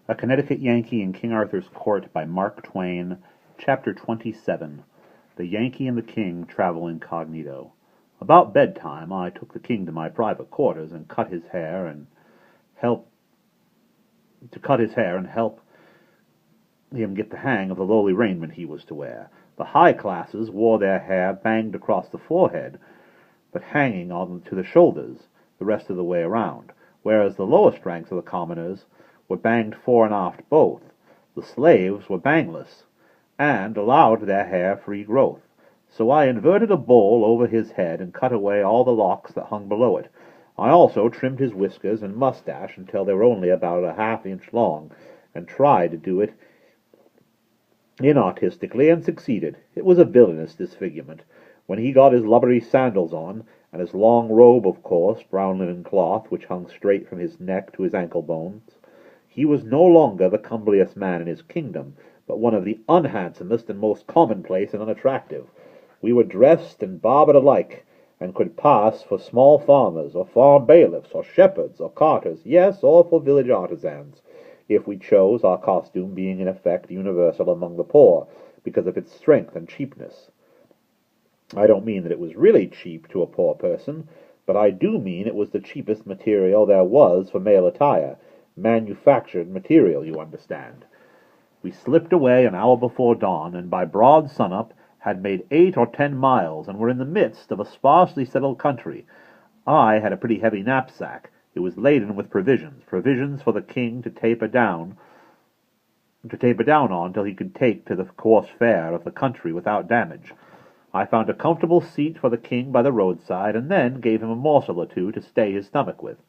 A Connecticut Yankee in King Arthur's Court by Mark Twain. Chapter 27. The Yankee and the King Travel Incognito. About bedtime I took the king to my private quarters and cut his hair and help him get the hang of the lowly raiment he was to wear. The high classes wore their hair banged across the forehead, but hanging on to the shoulders the rest of the way around, whereas the lowest ranks of the commoners were banged fore and aft both. The slaves were bangless, and allowed their hair free growth. So I inverted a bowl over his head and cut away all the locks that hung below it. I also trimmed his whiskers and mustache until they were only about a half-inch long, and tried to do it inartistically, and succeeded. It was a villainous disfigurement. When he got his lubbery sandals on, and his long robe of coarse brown linen cloth, which hung straight from his neck to his ankle bones, he was no longer the comeliest man in his kingdom, but one of the unhandsomest and most commonplace and unattractive. We were dressed and barbered alike, and could pass for small farmers, or farm bailiffs, or shepherds, or carters, yes, or for village artisans, if we chose, our costume being in effect universal among the poor, because of its strength and cheapness. I don't mean that it was really cheap to a poor person, but I do mean it was the cheapest material there was for male attire, manufactured material, you understand. We slipped away an hour before dawn, and by broad sunup had made 8 or 10 miles, and were in the midst of a sparsely settled country. I had a pretty heavy knapsack. It was laden with provisions for the king to taper down on till he could take to the coarse fare of the country without damage. I found a comfortable seat for the king by the roadside, and then gave him a morsel or two to stay his stomach with.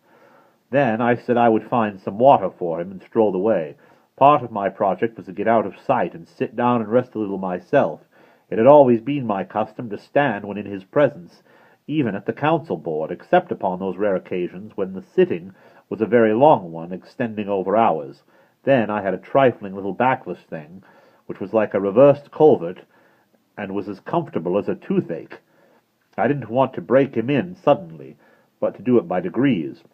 Then I said I would find some water for him and strolled away. Part of my project was to get out of sight and sit down and rest a little myself. It had always been my custom to stand when in his presence, even at the council board, except upon those rare occasions when the sitting was a very long one, extending over hours. Then I had a trifling little backless thing, which was like a reversed culvert, and was as comfortable as a toothache. I didn't want to break him in suddenly, but to do it by degrees.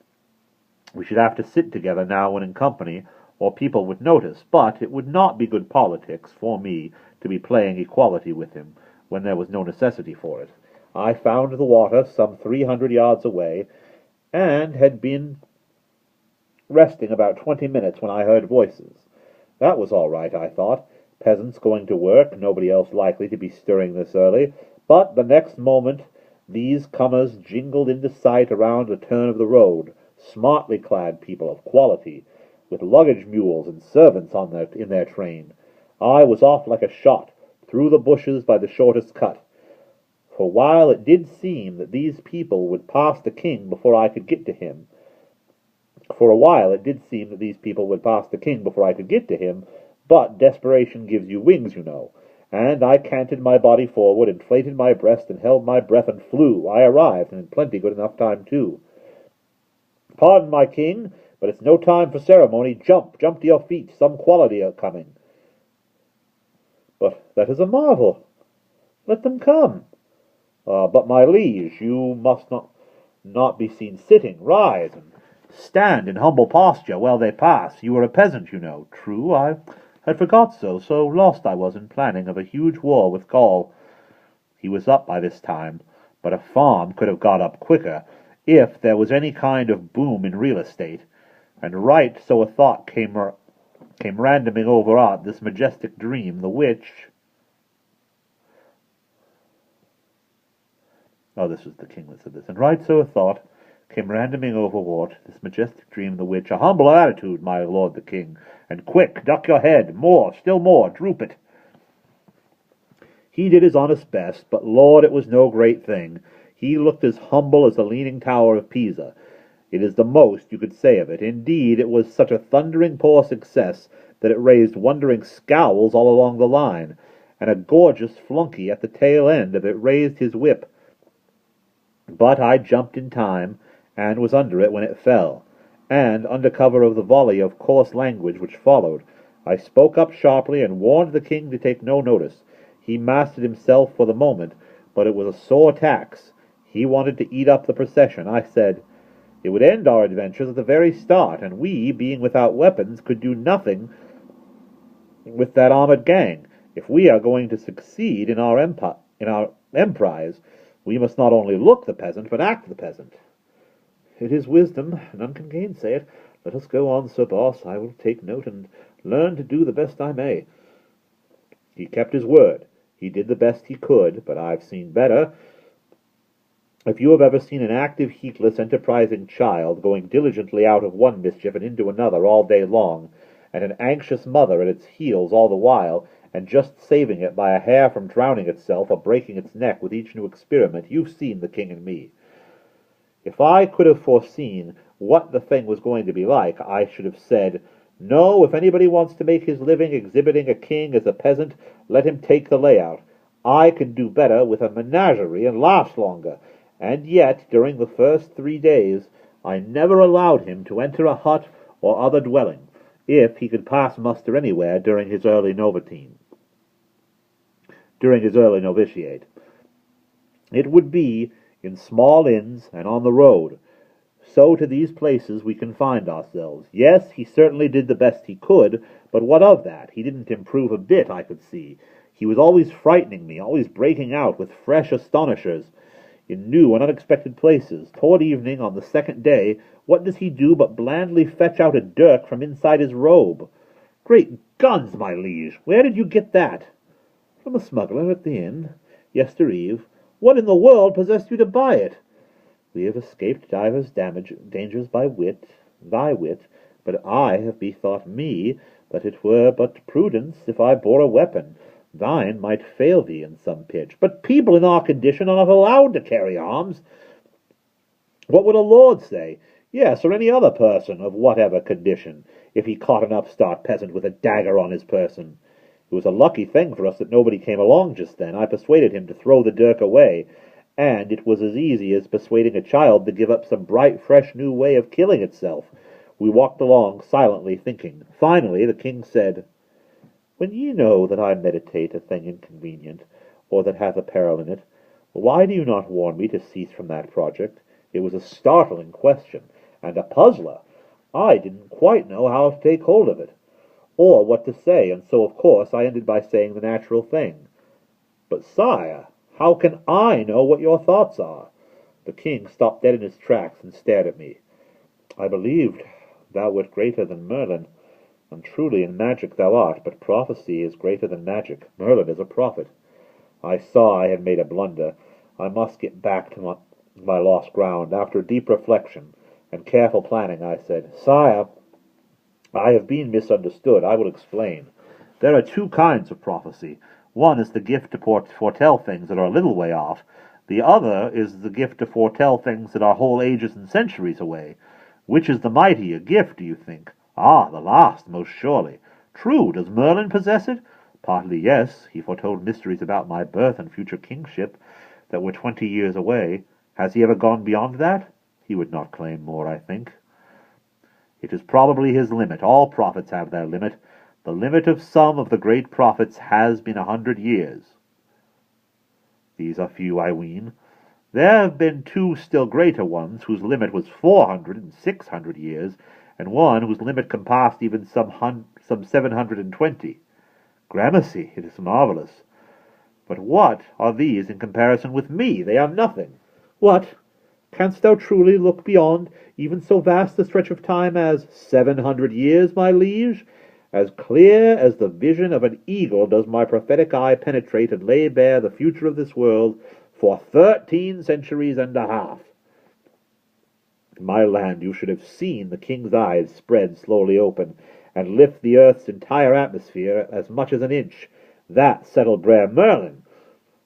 We should have to sit together now when in company, or people would notice, but it would not be good politics for me to be playing equality with him when there was no necessity for it. I found the water some 300 yards away, and had been resting about 20 minutes when I heard voices. That was all right, I thought. Peasants going to work, nobody else likely to be stirring this early. But the next moment these comers jingled into sight around a turn of the road, smartly clad people of quality, with luggage mules and servants in their train. I was off like a shot, through the bushes by the shortest cut. For while it did seem that these people would pass the king before I could get to him, but desperation gives you wings, you know, and I canted my body forward, inflated my breast, and held my breath, and flew. I arrived, and in plenty good enough time, too. "Pardon, my king, but it's no time for ceremony. Jump to your feet. Some quality are coming." "But that is a marvel. Let them come." "But, my liege, you must not be seen sitting. Rise, and stand in humble posture while they pass. You are a peasant, you know." "True, I had forgot so lost I was in planning of a huge war with Gaul." He was up by this time, but a farm could have got up quicker, if there was any kind of boom in real estate. And right so a thought came randoming over this majestic dream, the which... this was the king that said this. "And right so a thought came randoming over this majestic dream, the which... A humble attitude, my lord the king, and quick, duck your head, more, still more, droop it." He did his honest best, but Lord, it was no great thing. He looked as humble as the Leaning Tower of Pisa. It is the most you could say of it. Indeed, it was such a thundering poor success that it raised wondering scowls all along the line, and a gorgeous flunkey at the tail end of it raised his whip. But I jumped in time, and was under it when it fell, and, under cover of the volley of coarse language which followed, I spoke up sharply and warned the king to take no notice. He mastered himself for the moment, but it was a sore tax. He wanted to eat up the procession. I said, It would end our adventures at the very start, and we, being without weapons, could do nothing with that armored gang. If we are going to succeed in our emprise, we must not only look the peasant, but act the peasant. It is wisdom, none can gainsay it. Let us go on, Sir Boss. I will take note, and learn to do the best I may. He kept his word. He did the best he could, but I've seen better. If you have ever seen an active, heedless, enterprising child going diligently out of one mischief and into another all day long, and an anxious mother at its heels all the while, and just saving it by a hair from drowning itself or breaking its neck with each new experiment, you've seen the king and me. If I could have foreseen what the thing was going to be like, I should have said, no, if anybody wants to make his living exhibiting a king as a peasant, let him take the layout. I can do better with a menagerie and last longer. And yet, during the first 3 days, I never allowed him to enter a hut or other dwelling, if he could pass muster anywhere during his early novitiate. It would be in small inns and on the road. So to these places we confined ourselves. Yes, he certainly did the best he could, but what of that? He didn't improve a bit, I could see. He was always frightening me, always breaking out with fresh astonishers in new and unexpected places. Toward evening, on the second day, what does he do but blandly fetch out a dirk from inside his robe? Great guns, my liege, where did you get that? From a smuggler at the inn, yestereve. What in the world possessed you to buy it? We have escaped divers dangers by thy wit, but I have bethought me that it were but prudence if I bore a weapon. Thine might fail thee in some pitch, but people in our condition are not allowed to carry arms. What would a lord say? Yes, or any other person of whatever condition, if he caught an upstart peasant with a dagger on his person? It was a lucky thing for us that nobody came along just then. I persuaded him to throw the dirk away, and it was as easy as persuading a child to give up some bright, fresh new way of killing itself. We walked along silently thinking. Finally the king said, When ye know that I meditate a thing inconvenient, or that hath a peril in it, why do you not warn me to cease from that project? It was a startling question, and a puzzler. I didn't quite know how to take hold of it, or what to say, and so of course I ended by saying the natural thing. But, sire, how can I know what your thoughts are? The king stopped dead in his tracks and stared at me. I believed thou wert greater than Merlin, and truly in magic thou art, but prophecy is greater than magic. Merlin is a prophet. I saw I had made a blunder. I must get back to my lost ground. After deep reflection and careful planning, I said, Sire, I have been misunderstood. I will explain. There are two kinds of prophecy. One is the gift to foretell things that are a little way off. The other is the gift to foretell things that are whole ages and centuries away. Which is the mightier gift, do you think? Ah, the last, most surely. True, does Merlin possess it? Partly, yes. He foretold mysteries about my birth and future kingship that were 20 years away. Has he ever gone beyond that? He would not claim more, I think. It is probably his limit. All prophets have their limit. The limit of some of the great prophets has been 100 years. These are few, I ween. There have been two still greater ones, whose limit was 400 and 600 years, and one whose limit compassed even some 720. Gramercy, it is marvelous. But what are these in comparison with me? They are nothing. What? Canst thou truly look beyond even so vast a stretch of time as 700 years, my liege? As clear as the vision of an eagle does my prophetic eye penetrate and lay bare the future of this world for 13 centuries and a half. In my land, you should have seen the king's eyes spread slowly open, and lift the earth's entire atmosphere as much as an inch. That settled Brer Merlin.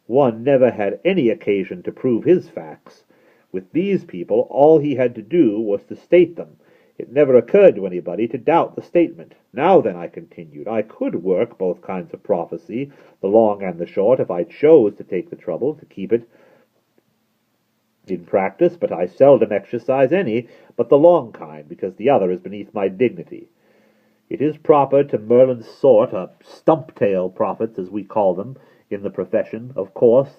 One never had any occasion to prove his facts. With these people, all he had to do was to state them. It never occurred to anybody to doubt the statement. Now then, I continued, I could work both kinds of prophecy, the long and the short, if I chose to take the trouble to keep it in practice, but I seldom exercise any but the long kind, because the other is beneath my dignity. It is proper to Merlin's sort, stump-tail prophets, as we call them in the profession. Of course,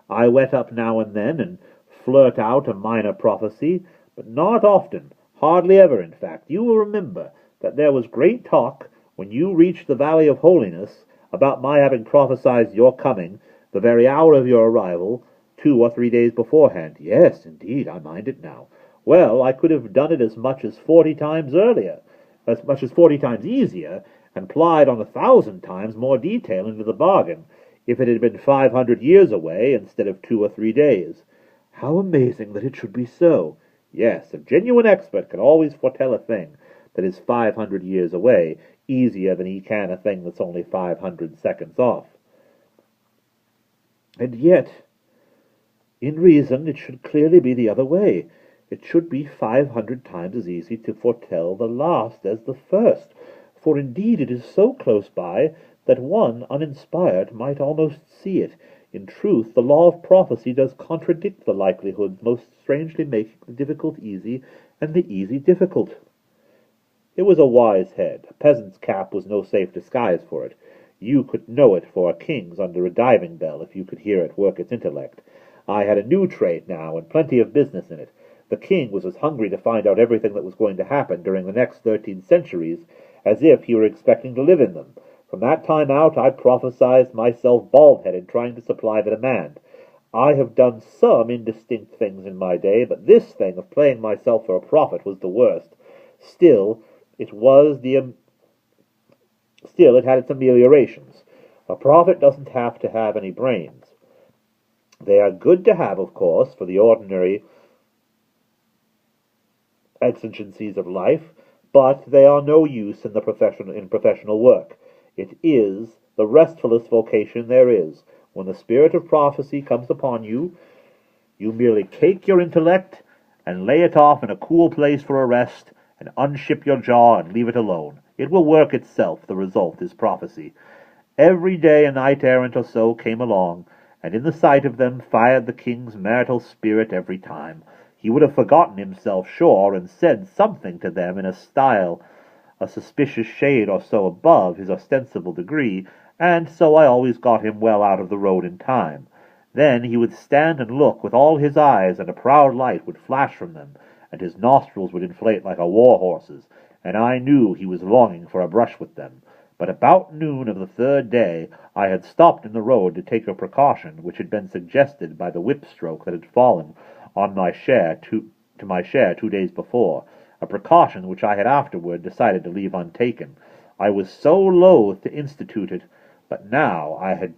I wet up now and then, and flirt out a minor prophecy, but not often, hardly ever, in fact. You will remember that there was great talk, when you reached the Valley of Holiness, about my having prophesied your coming, the very hour of your arrival, 2 or 3 days beforehand. Yes, indeed, I mind it now. Well, I could have done it as much as 40 times earlier, as much as 40 times easier, and plied on 1,000 times more detail into the bargain, if it had been 500 years away instead of 2 or 3 days. How amazing that it should be so! Yes, a genuine expert can always foretell a thing that is 500 years away easier than he can a thing that's only 500 seconds off. And yet, in reason, it should clearly be the other way. It should be 500 times as easy to foretell the last as the first, for indeed it is so close by that one uninspired might almost see it. In truth, the law of prophecy does contradict the likelihoods, most strangely making the difficult easy and the easy difficult. It was a wise head. A peasant's cap was no safe disguise for it. You could know it for a king's under a diving bell if you could hear it work its intellect. I had a new trade now, and plenty of business in it. The king was as hungry to find out everything that was going to happen during the next 13 centuries as if he were expecting to live in them. From that time out, I prophesied myself bald-headed, trying to supply the demand. I have done some indistinct things in my day, but this thing of playing myself for a prophet was the worst. Still, it had its ameliorations. A prophet doesn't have to have any brains. They are good to have, of course, for the ordinary exigencies of life, but they are no use in professional work. It is the restfulest vocation there is. When the spirit of prophecy comes upon you, you merely cake your intellect and lay it off in a cool place for a rest, and unship your jaw and leave it alone. It will work itself. The result is prophecy. Every day a knight-errant or so came along, and in the sight of them fired the king's marital spirit every time. He would have forgotten himself, sure, and said something to them in a style a suspicious shade or so above his ostensible degree, and so I always got him well out of the road in time. Then he would stand and look with all his eyes, and a proud light would flash from them, and his nostrils would inflate like a war-horse's, and I knew he was longing for a brush with them. But about noon of the third day I had stopped in the road to take a precaution which had been suggested by the whip-stroke that had fallen on my share to my share 2 days before, a precaution which I had afterward decided to leave untaken. I was so loath to institute it, but now I had